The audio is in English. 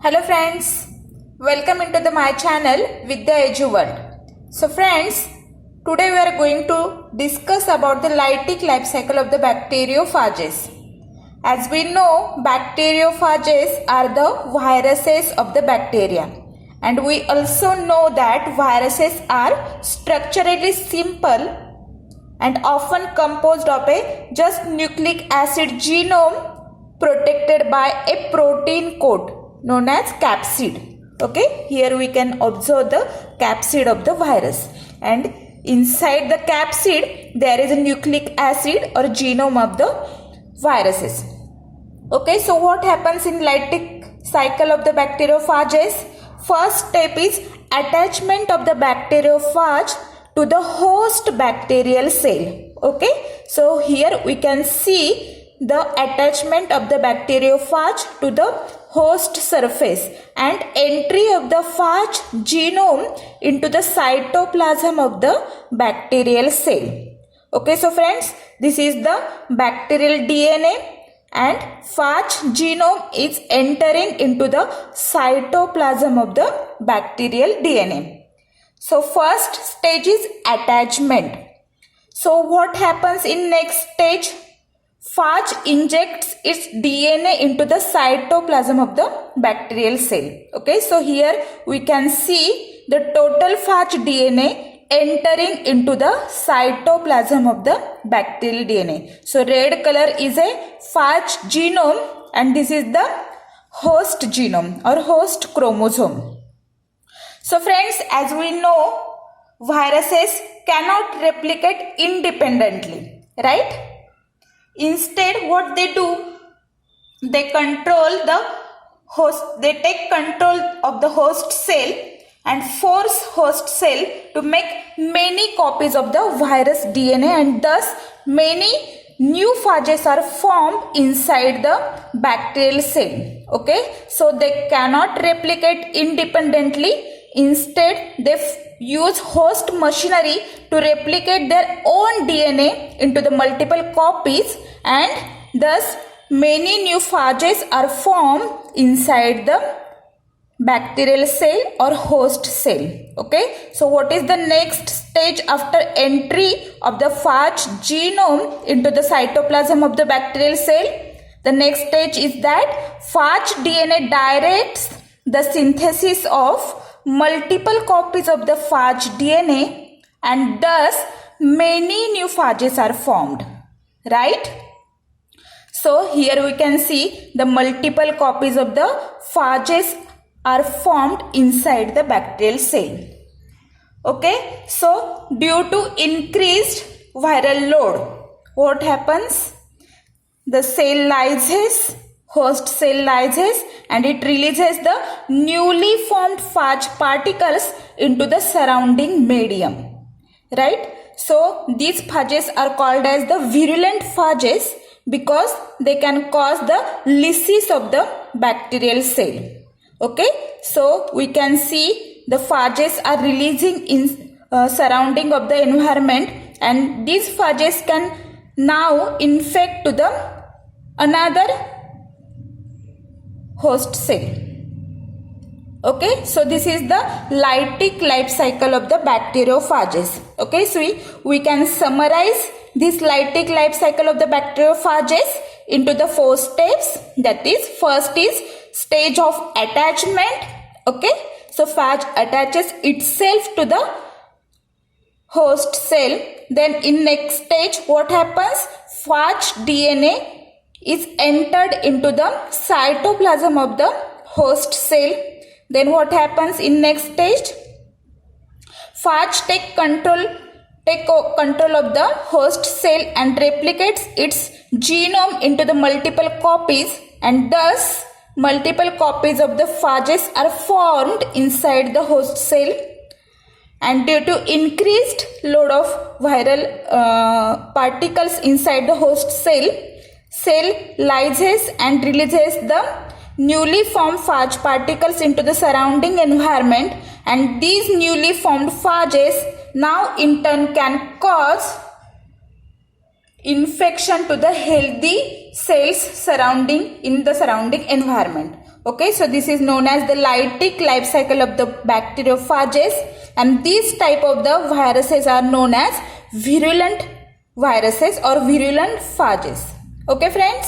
Hello friends, welcome into my channel Vidya Edu World. So friends, today we are going to discuss about the lytic life cycle of the bacteriophages. As we know, bacteriophages are the viruses of the bacteria, and we also know that viruses are structurally simple and often composed of a just nucleic acid genome protected by a protein coat known as capsid. Okay, here we can observe the capsid of the virus, and inside the capsid there is a nucleic acid or genome of the viruses. Okay, so what happens in lytic cycle of the bacteriophages? First step is attachment of the bacteriophage to the host bacterial cell. Okay, so here we can see the attachment of the bacteriophage to the host surface and entry of the phage genome into the cytoplasm of the bacterial cell. Okay, so friends, this is the bacterial DNA and phage genome is entering into the cytoplasm of the bacterial DNA. So first stage is attachment. So what happens in next stage? Phage injects its DNA into the cytoplasm of the bacterial cell. Okay, so here we can see the total phage DNA entering into the cytoplasm of the bacterial DNA. So red color is a phage genome and this is the host genome or host chromosome. So friends, as we know, viruses cannot replicate independently, right? Instead, what they do, they control the host, they take control of the host cell and force host cell to make many copies of the virus DNA, and thus many new phages are formed inside the bacterial cell. Okay, so they cannot replicate independently. Instead, they use host machinery to replicate their own DNA into the multiple copies, and thus many new phages are formed inside the bacterial cell or host cell. Okay, so what is the next stage after entry of the phage genome into the cytoplasm of the bacterial cell? The next stage is that phage DNA directs the synthesis of multiple copies of the phage DNA, and thus many new phages are formed, right? So here we can see the multiple copies of the phages are formed inside the bacterial cell. Okay, so due to increased viral load, what happens? The cell lyses, host cell lyses, and it releases the newly formed phage particles into the surrounding medium, right? So these phages are called as the virulent phages because they can cause the lysis of the bacterial cell. Okay, so we can see the phages are releasing in surrounding of the environment, and these phages can now infect to the another host cell. Okay, so this is the lytic life cycle of the bacteriophages. Okay, so we can summarize this lytic life cycle of the bacteriophages into the 4 steps. That is, first is stage of attachment. Okay, so phage attaches itself to the host cell. Then in next stage, what happens? Phage DNA is entered into the cytoplasm of the host cell. Then what happens in next stage? Phage take control of the host cell and replicates its genome into the multiple copies, and thus multiple copies of the phages are formed inside the host cell, and due to increased load of viral particles inside the host cell, cell lyses and releases the newly formed phage particles into the surrounding environment, and these newly formed phages now in turn can cause infection to the healthy cells surrounding in the surrounding environment. Okay, so this is known as the lytic life cycle of the bacteriophages, and these type of the viruses are known as virulent viruses or virulent phages. Okay friends.